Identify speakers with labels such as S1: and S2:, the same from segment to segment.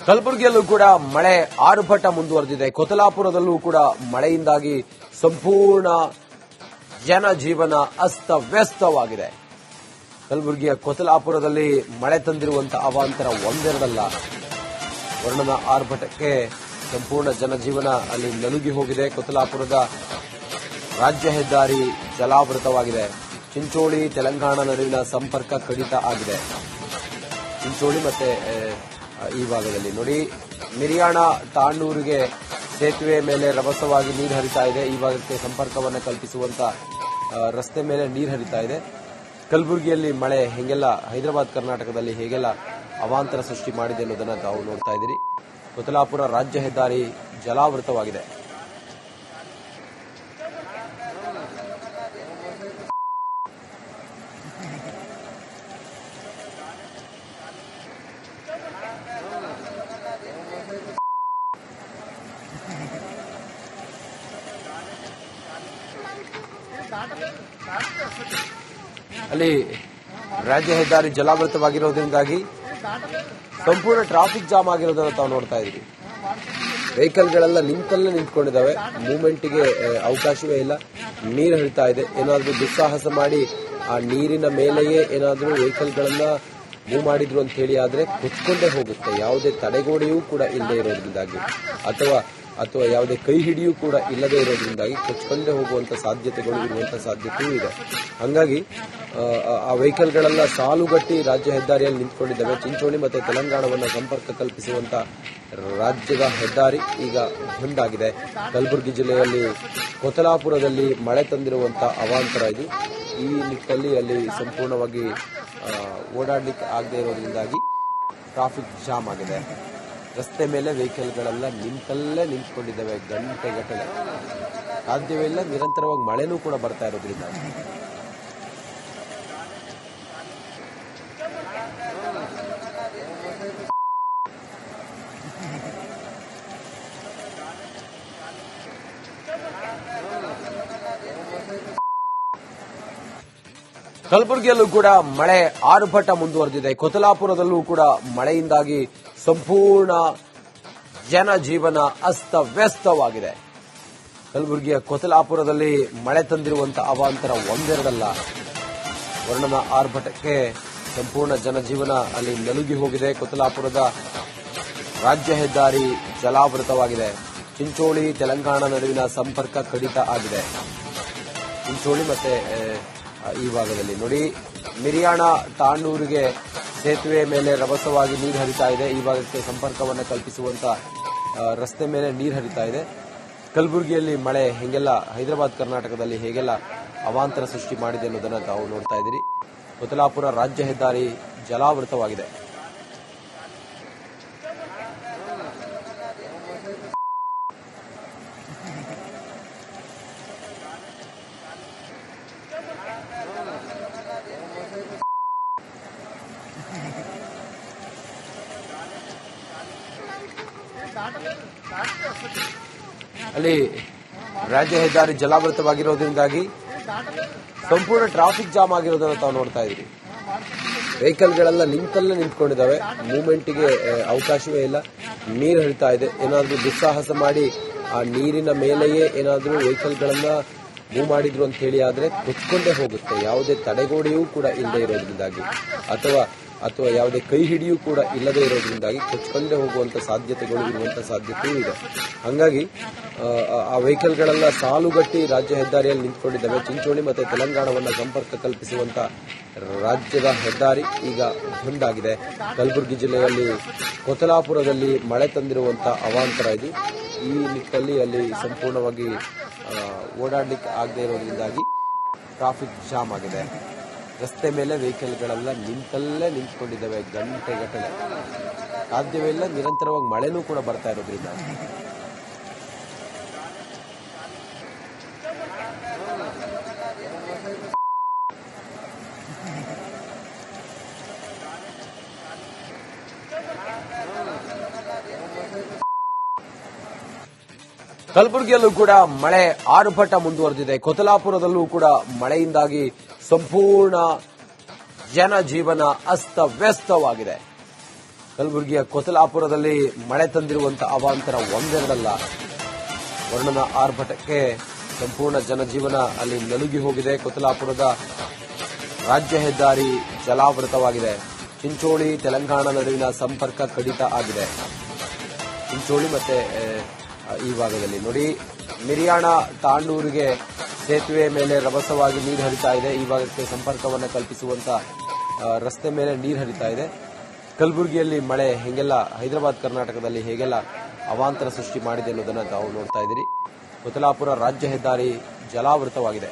S1: ಕಲಬುರಗಿಯಲ್ಲೂ ಕೂಡ ಮಳೆ ಆರ್ಭಟ ಮುಂದುವರೆದಿದೆ. ಕೊತಲಾಪುರದಲ್ಲೂ ಕೂಡ ಮಳೆಯಿಂದಾಗಿ ಸಂಪೂರ್ಣ ಜನಜೀವನ ಅಸ್ತವ್ಯಸ್ತವಾಗಿದೆ. ಕಲಬುರಗಿಯ ಕೊತಲಾಪುರದಲ್ಲಿ ಮಳೆ ತಂದಿರುವಂತಹ ಅವಾಂತರ ಒಂದೆರಡಲ್ಲ. ವರ್ಣನ ಆರ್ಭಟಕ್ಕೆ ಸಂಪೂರ್ಣ ಜನಜೀವನ ಅಲ್ಲಿ ನಲುಗಿ ಹೋಗಿದೆ. ಕೊತಲಾಪುರದ ರಾಜ್ಯ ಹೆದ್ದಾರಿ ಜಲಾವೃತವಾಗಿದೆ. ಚಿಂಚೋಳಿ ತೆಲಂಗಾಣ ನಡುವಿನ ಸಂಪರ್ಕ ಕಡಿತ ಆಗಿದೆ. ಚಿಂಚೋಳಿ ಮತ್ತೆ ಈ ಭಾಗದಲ್ಲಿ ನೋಡಿ, ಮಿರಿಯಾಣ ತಾಂಡೂರಿಗೆ ಸೇತುವೆ ಮೇಲೆ ರಭಸವಾಗಿ ನೀರು ಹರಿತಾ ಇದೆ. ಈ ಭಾಗಕ್ಕೆ ಸಂಪರ್ಕವನ್ನು ಕಲ್ಪಿಸುವಂತ ರಸ್ತೆ ಮೇಲೆ ನೀರು ಹರಿತಾ ಇದೆ. ಕಲಬುರಗಿಯಲ್ಲಿ ಮಳೆ ಹೇಗೆಲ್ಲ ಹೈದರಾಬಾದ್ ಕರ್ನಾಟಕದಲ್ಲಿ ಹೇಗೆಲ್ಲ ಅವಾಂತರ ಸೃಷ್ಟಿ ಮಾಡಿದೆ ಅನ್ನೋದನ್ನ ತಾವು ನೋಡ್ತಾ ಇದ್ದೀರಿ. ಕೊತಲಾಪುರ ರಾಜ್ಯ ಹೆದ್ದಾರಿ ಜಲಾವೃತವಾಗಿದೆ. ಅಲ್ಲಿ ರಾಜ್ಯ ಹೆದ್ದಾರಿ ಜಲಾವೃತವಾಗಿರೋದ್ರಿಂದಾಗಿ ಸಂಪೂರ್ಣ ಟ್ರಾಫಿಕ್ ಜಾಮ್ ಆಗಿರೋದನ್ನು ತಾವು ನೋಡ್ತಾ ಇದ್ದೀವಿ. ವೆಹಿಕಲ್ಗಳೆಲ್ಲ ನಿಂತಲ್ಲೇ ನಿಂತ್ಕೊಂಡಿದ್ದಾವೆ. ಮೂವ್ಮೆಂಟ್ಗೆ ಅವಕಾಶವೇ ಇಲ್ಲ. ನೀರು ಹರಿತಾ ಇದೆ. ಏನಾದರೂ ದುಸ್ಸಾಹಸ ಮಾಡಿ ಆ ನೀರಿನ ಮೇಲೆಯೇ ಏನಾದರೂ ವೆಹಿಕಲ್ಗಳನ್ನ ಮೂವ್ ಮಾಡಿದ್ರು ಅಂತ ಹೇಳಿ ಆದ್ರೆ ಕೊಚ್ಕೊಂಡೇ ಹೋಗುತ್ತೆ. ಯಾವುದೇ ತಡೆಗೋಡೆಯೂ ಕೂಡ ಇಲ್ಲದೆ ಇರೋದ್ರಿಂದಾಗಿ ಅಥವಾ ಯಾವುದೇ ಕೈ ಹಿಡಿಯೂ ಕೂಡ ಇಲ್ಲದೆ ಇರೋದ್ರಿಂದಾಗಿ ಕೊಚ್ಕೊಂಡೇ ಹೋಗುವಂತ ಸಾಧ್ಯತೆಗಳು ಇರುವಂತಹ ಸಾಧ್ಯತೆಯೂ ಇದೆ. ಹಂಗಾಗಿ ಆ ವೆಹಿಕಲ್ಗಳೆಲ್ಲ ಸಾಲುಗಟ್ಟಿ ರಾಜ್ಯ ಹೆದ್ದಾರಿಯಲ್ಲಿ ನಿಂತ್ಕೊಂಡಿದ್ದಾವೆ. ಚಿಂಚೋಳಿ ಮತ್ತೆ ತೆಲಂಗಾಣವನ್ನ ಸಂಪರ್ಕ ಕಲ್ಪಿಸುವಂತ ರಾಜ್ಯದ ಹೆದ್ದಾರಿ ಈಗ ಬಂದ್ ಆಗಿದೆ. ಕಲಬುರಗಿ ಜಿಲ್ಲೆಯಲ್ಲಿ ಕೊತಲಾಪುರದಲ್ಲಿ ಮಳೆ ತಂದಿರುವಂತಹ ಅವಾಂತರ ಇದು. ಈ ನಿಟ್ಟಿನಲ್ಲಿ ಅಲ್ಲಿ ಸಂಪೂರ್ಣವಾಗಿ ಓಡಾಡಲಿಕ್ಕೆ ಆಗದೆ ಇರೋದ್ರಿಂದಾಗಿ ಟ್ರಾಫಿಕ್ ಜಾಮ್ ಆಗಿದೆ. ರಸ್ತೆ ಮೇಲೆ ವೆಹಿಕಲ್ಗಳೆಲ್ಲ ನಿಂತಲ್ಲೇ ನಿಂತ್ಕೊಂಡಿದ್ದಾವೆ ಗಂಟೆಗಟ್ಟಲೆ. ಸಾಧ್ಯವೇ ಇಲ್ಲ. ನಿರಂತರವಾಗಿ ಮಳೆನೂ ಕೂಡ ಬರ್ತಾ ಇರೋದ್ರಿಂದ ಕಲಬುರಗಿಯಲ್ಲೂ ಕೂಡ ಮಳೆ ಆರ್ಭಟ ಮುಂದುವರೆದಿದೆ. ಕೊತಲಾಪುರದಲ್ಲೂ ಕೂಡ ಮಳೆಯಿಂದಾಗಿ ಸಂಪೂರ್ಣ ಜನಜೀವನ ಅಸ್ತವ್ಯಸ್ತವಾಗಿದೆ. ಕಲಬುರಗಿಯ ಕೊತಲಾಪುರದಲ್ಲಿ ಮಳೆ ತಂದಿರುವಂತಹ ಅವಾಂತರ ಒಂದೆರಡಲ್ಲ. ವರ್ಣನ ಆರ್ಭಟಕ್ಕೆ ಸಂಪೂರ್ಣ ಜನಜೀವನ ಅಲ್ಲಿ ನಲುಗಿ ಹೋಗಿದೆ. ಕೊತಲಾಪುರದ ರಾಜ್ಯ ಹೆದ್ದಾರಿ ಜಲಾವೃತವಾಗಿದೆ. ಚಿಂಚೋಳಿ ತೆಲಂಗಾಣ ನಡುವಿನ ಸಂಪರ್ಕ ಕಡಿತ ಆಗಿದೆ. ಚಿಂಚೋಳಿ ಮತ್ತೆ ಈ ಭಾಗದಲ್ಲಿ ನೋಡಿ, ಮಿರಿಯಾಣ ತಾಂಡೂರಿಗೆ ಸೇತುವೆ ಮೇಲೆ ರಭಸವಾಗಿ ನೀರು ಹರಿತಾ ಇದೆ. ಈ ಭಾಗಕ್ಕೆ ಸಂಪರ್ಕವನ್ನು ಕಲ್ಪಿಸುವಂತ ರಸ್ತೆ ಮೇಲೆ ನೀರು ಹರಿತಾ ಇದೆ. ಕಲಬುರಗಿಯಲ್ಲಿ ಮಳೆ ಹೇಗೆಲ್ಲ ಹೈದರಾಬಾದ್ ಕರ್ನಾಟಕದಲ್ಲಿ ಹೇಗೆಲ್ಲ ಅವಾಂತರ ಸೃಷ್ಟಿ ಮಾಡಿದೆ ಅನ್ನೋದನ್ನ ತಾವು ನೋಡ್ತಾ ಇದ್ದೀರಿ. ಕೊತಲಾಪುರ ರಾಜ್ಯ ಹೆದ್ದಾರಿ ಜಲಾವೃತವಾಗಿದೆ. ಅಲ್ಲಿ ರಾಜ್ಯ ಹೆದ್ದಾರಿ ಜಲಾವೃತವಾಗಿರೋದ್ರಿಂದಾಗಿ ಸಂಪೂರ್ಣ ಟ್ರಾಫಿಕ್ ಜಾಮ್ ಆಗಿರೋದನ್ನು ತಾವು ನೋಡ್ತಾ ಇದ್ದೀರಿ. ವೆಹಿಕಲ್ಗಳೆಲ್ಲ ನಿಂತಲ್ಲೇ ನಿಂತ್ಕೊಂಡಿದ್ದಾವೆ. ಮೂವ್ಮೆಂಟ್ಗೆ ಅವಕಾಶವೇ ಇಲ್ಲ. ನೀರು ಹರಿತಾ ಇದೆ. ಏನಾದರೂ ದುಸ್ಸಾಹಸ ಮಾಡಿ ಆ ನೀರಿನ ಮೇಲೆಯೇ ಏನಾದರೂ ವೆಹಿಕಲ್ಗಳನ್ನ ಮೂವ್ ಮಾಡಿದ್ರು ಅಂತ ಹೇಳಿ ಆದ್ರೆ ಕೊಚ್ಕೊಂಡೇ ಹೋಗುತ್ತೆ. ಯಾವುದೇ ತಡೆಗೋಡೆಯೂ ಕೂಡ ಇಲ್ಲದೆ ಇರೋದ್ರಿಂದಾಗಿ ಅಥವಾ ಯಾವುದೇ ಕೈ ಹಿಡಿಯೂ ಕೂಡ ಇಲ್ಲದೆ ಇರೋದ್ರಿಂದಾಗಿ ಕೊಚ್ಕೊಂಡೇ ಹೋಗುವಂತ ಸಾಧ್ಯತೆಗಳು ಇರುವಂತಹ ಸಾಧ್ಯತೆಯೂ ಇದೆ. ಹಂಗಾಗಿ ಆ ವೆಹಿಕಲ್ಗಳೆಲ್ಲ ಸಾಲುಗಟ್ಟಿ ರಾಜ್ಯ ಹೆದ್ದಾರಿಯಲ್ಲಿ ನಿಂತ್ಕೊಂಡಿದ್ದಾವೆ. ಚಿಂಚೋಳಿ ಮತ್ತೆ ತೆಲಂಗಾಣವನ್ನ ಸಂಪರ್ಕ ಕಲ್ಪಿಸುವಂತ ರಾಜ್ಯದ ಹೆದ್ದಾರಿ ಈಗ ಬಂದ್ ಆಗಿದೆ. ಕಲಬುರಗಿ ಜಿಲ್ಲೆಯಲ್ಲಿ ಕೊತಲಾಪುರದಲ್ಲಿ ಮಳೆ ತಂದಿರುವಂತಹ ಅವಾಂತರ ಇದು. ಈ ನಿಟ್ಟಿನಲ್ಲಿ ಅಲ್ಲಿ ಸಂಪೂರ್ಣವಾಗಿ ಓಡಾಡಲಿಕ್ಕೆ ಆಗದೆ ಇರೋದ್ರಿಂದಾಗಿ ಟ್ರಾಫಿಕ್ ಜಾಮ್ ಆಗಿದೆ. ರಸ್ತೆ ಮೇಲೆ ವೆಹಿಕಲ್ಗಳೆಲ್ಲ ನಿಂತಲ್ಲೇ ನಿಂತ್ಕೊಂಡಿದ್ದಾವೆ ಗಂಟೆಗಟ್ಟಲೆ. ಸಾಧ್ಯವೇ ಇಲ್ಲ. ನಿರಂತರವಾಗಿ ಮಳೆನೂ ಕೂಡ ಬರ್ತಾ ಇರೋದ್ರಿಂದ ಕಲಬುರಗಿಯಲ್ಲೂ ಕೂಡ ಮಳೆ ಆರ್ಭಟ ಮುಂದುವರೆದಿದೆ. ಕೊತಲಾಪುರದಲ್ಲೂ ಕೂಡ ಮಳೆಯಿಂದಾಗಿ ಸಂಪೂರ್ಣ ಜನಜೀವನ ಅಸ್ತವ್ಯಸ್ತವಾಗಿದೆ. ಕಲಬುರಗಿಯ ಕೊತಲಾಪುರದಲ್ಲಿ ಮಳೆ ತಂದಿರುವಂತಹ ಅವಾಂತರ ಒಂದೆರಡಲ್ಲ. ವರ್ಣನ ಆರ್ಭಟಕ್ಕೆ ಸಂಪೂರ್ಣ ಜನಜೀವನ ಅಲ್ಲಿ ನಲುಗಿ ಹೋಗಿದೆ. ಕೊತಲಾಪುರದ ರಾಜ್ಯ ಹೆದ್ದಾರಿ ಜಲಾವೃತವಾಗಿದೆ. ಚಿಂಚೋಳಿ ತೆಲಂಗಾಣ ನಡುವಿನ ಸಂಪರ್ಕ ಕಡಿತ ಆಗಿದೆ. ಚಿಂಚೋಳಿ ಮತ್ತೆ ಈ ಭಾಗದಲ್ಲಿ ನೋಡಿ, ಮಿರಿಯಾಣ ತಾಂಡೂರಿಗೆ ಸೇತುವೆ ಮೇಲೆ ರಭಸವಾಗಿ ನೀರು ಹರಿತಾ ಇದೆ. ಈ ಭಾಗಕ್ಕೆ ಸಂಪರ್ಕವನ್ನು ಕಲ್ಪಿಸುವಂತ ರಸ್ತೆ ಮೇಲೆ ನೀರು ಹರಿತಾ ಇದೆ. ಕಲಬುರಗಿಯಲ್ಲಿ ಮಳೆ ಹೇಗೆಲ್ಲ ಹೈದರಾಬಾದ್ ಕರ್ನಾಟಕದಲ್ಲಿ ಹೇಗೆಲ್ಲ ಅವಾಂತರ ಸೃಷ್ಟಿ ಮಾಡಿದೆ ಅನ್ನೋದನ್ನ ತಾವು ನೋಡ್ತಾ ಇದ್ದೀರಿ. ಕೊತಲಾಪುರ ರಾಜ್ಯ ಹೆದ್ದಾರಿ ಜಲಾವೃತವಾಗಿದೆ.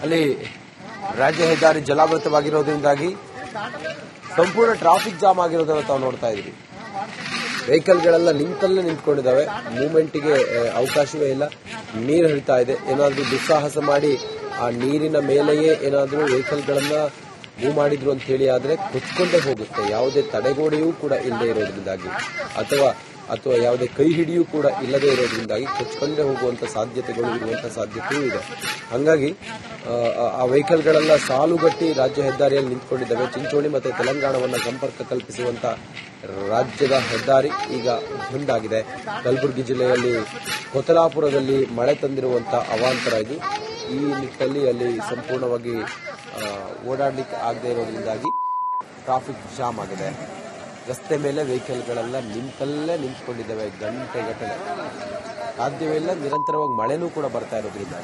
S1: ಅಲ್ಲಿ ರಾಜ್ಯ ಹೆದ್ದಾರಿ ಜಲಾವೃತವಾಗಿರೋದ್ರಿಂದಾಗಿ ಸಂಪೂರ್ಣ ಟ್ರಾಫಿಕ್ ಜಾಮ್ ಆಗಿರೋದನ್ನ ತಾವು ನೋಡ್ತಾ ಇದ್ದೀವಿ. ವೆಹಿಕಲ್ಗಳೆಲ್ಲ ನಿಂತಲ್ಲೇ ನಿಂತ್ಕೊಂಡಿದ್ದಾವೆ. ಮೂವ್ಮೆಂಟ್ಗೆ ಅವಕಾಶವೇ ಇಲ್ಲ. ನೀರು ಹರಿತಾ ಇದೆ. ಏನಾದರೂ ದುಸ್ಸಾಹಸ ಮಾಡಿ ಆ ನೀರಿನ ಮೇಲೆಯೇ ಏನಾದರೂ ವೆಹಿಕಲ್ಗಳನ್ನ ಮೂವ್ ಮಾಡಿದ್ರು ಅಂತ ಹೇಳಿ ಆದ್ರೆ ಕೊಚ್ಕೊಂಡೇ ಹೋಗುತ್ತೆ. ಯಾವುದೇ ತಡೆಗೋಡೆಯೂ ಕೂಡ ಇಲ್ಲದೆ ಇರೋದ್ರಿಂದಾಗಿ ಅಥವಾ ಯಾವುದೇ ಕೈ ಹಿಡಿಯೂ ಕೂಡ ಇಲ್ಲದೆ ಇರೋದ್ರಿಂದಾಗಿ ಕೊಚ್ಕೊಂಡೇ ಹೋಗುವಂತ ಸಾಧ್ಯತೆಗಳು ಇರುವಂತಹ ಸಾಧ್ಯತೆಯೂ ಇದೆ. ಹಂಗಾಗಿ ಆ ವೆಹಿಕಲ್ಗಳೆಲ್ಲ ಸಾಲುಗಟ್ಟಿ ರಾಜ್ಯ ಹೆದ್ದಾರಿಯಲ್ಲಿ ನಿಂತ್ಕೊಂಡಿದ್ದಾವೆ. ಚಿಂಚೋಳಿ ಮತ್ತೆ ತೆಲಂಗಾಣವನ್ನ ಸಂಪರ್ಕ ಕಲ್ಪಿಸುವಂತ ರಾಜ್ಯದ ಹೆದ್ದಾರಿ ಈಗ ಬಂದಾಗಿದೆ. ಕಲಬುರಗಿ ಜಿಲ್ಲೆಯಲ್ಲಿ ಕೊತಲಾಪುರದಲ್ಲಿ ಮಳೆ ತಂದಿರುವಂತಹ ಅವಾಂತರ ಇದು. ಈ ನಿಟ್ಟಿನಲ್ಲಿ ಅಲ್ಲಿ ಸಂಪೂರ್ಣವಾಗಿ ಓಡಾಡಲಿಕ್ಕೆ ಆಗದೆ ಇರೋದ್ರಿಂದಾಗಿ ಟ್ರಾಫಿಕ್ ಜಾಮ್ ಆಗಿದೆ. ರಸ್ತೆ ಮೇಲೆ ವೆಹಿಕಲ್ಗಳೆಲ್ಲ ನಿಂತಲ್ಲೇ ನಿಂತ್ಕೊಂಡಿದ್ದಾವೆ ಗಂಟೆಗಟ್ಟಲೆ. ಸಾಧ್ಯವೇ ಇಲ್ಲ, ನಿರಂತರವಾಗಿ ಮಳೆನೂ ಕೂಡ ಬರ್ತಾ ಇರೋದ್ರಿಂದ.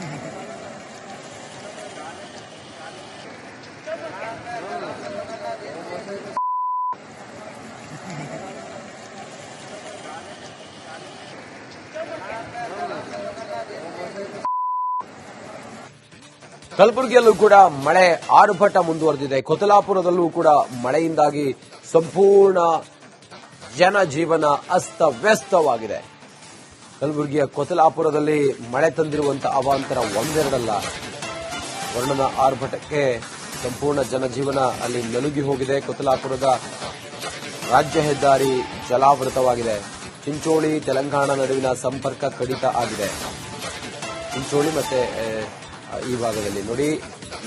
S1: ಕಲಬುರಗಿಯಲ್ಲೂ ಕೂಡ ಮಳೆ ಆರ್ಭಟ ಮುಂದುವರೆದಿದೆ. ಕೊತಲಾಪುರದಲ್ಲೂ ಕೂಡ ಮಳೆಯಿಂದಾಗಿ ಸಂಪೂರ್ಣ ಜನಜೀವನ ಅಸ್ತವ್ಯಸ್ತವಾಗಿದೆ. ಕಲಬುರಗಿಯ ಕೊತಲಾಪುರದಲ್ಲಿ ಮಳೆ ತಂದಿರುವಂತಹ ಅವಾಂತರ ಒಂದೆರಡಲ್ಲ. ವರ್ಣನ ಆರ್ಭಟಕ್ಕೆ ಸಂಪೂರ್ಣ ಜನಜೀವನ ಅಲ್ಲಿ ನಲುಗಿ ಹೋಗಿದೆ. ಕೊತಲಾಪುರದ ರಾಜ್ಯ ಹೆದ್ದಾರಿ ಜಲಾವೃತವಾಗಿದೆ. ಚಿಂಚೋಳಿ ತೆಲಂಗಾಣ ನಡುವಿನ ಸಂಪರ್ಕ ಕಡಿತ ಆಗಿದೆ. ಚಿಂಚೋಳಿ ಮತ್ತೆ ಈ ಭಾಗದಲ್ಲಿ ನೋಡಿ,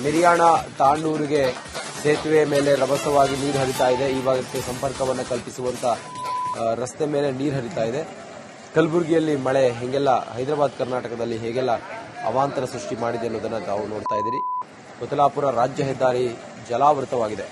S1: ಮಿರಿಯಾಣ ತಾಂಡೂರಿಗೆ ಸೇತುವೆ ಮೇಲೆ ರಭಸವಾಗಿ ನೀರು ಹರಿತಾ ಇದೆ. ಈ ಭಾಗಕ್ಕೆ ಸಂಪರ್ಕವನ್ನು ಕಲ್ಪಿಸುವಂತ ರಸ್ತೆ ಮೇಲೆ ನೀರು ಹರಿತಾ ಇದೆ. ಕಲಬುರಗಿಯಲ್ಲಿ ಮಳೆ ಹೇಗೆಲ್ಲ ಹೈದರಾಬಾದ್ ಕರ್ನಾಟಕದಲ್ಲಿ ಹೇಗೆಲ್ಲ ಅವಾಂತರ ಸೃಷ್ಟಿ ಮಾಡಿದೆ ಅನ್ನೋದನ್ನ ತಾವು ನೋಡ್ತಾ ಇದ್ದೀರಿ. ಕೊತಲಾಪುರ ರಾಜ್ಯ ಹೆದ್ದಾರಿ ಜಲಾವೃತವಾಗಿದೆ.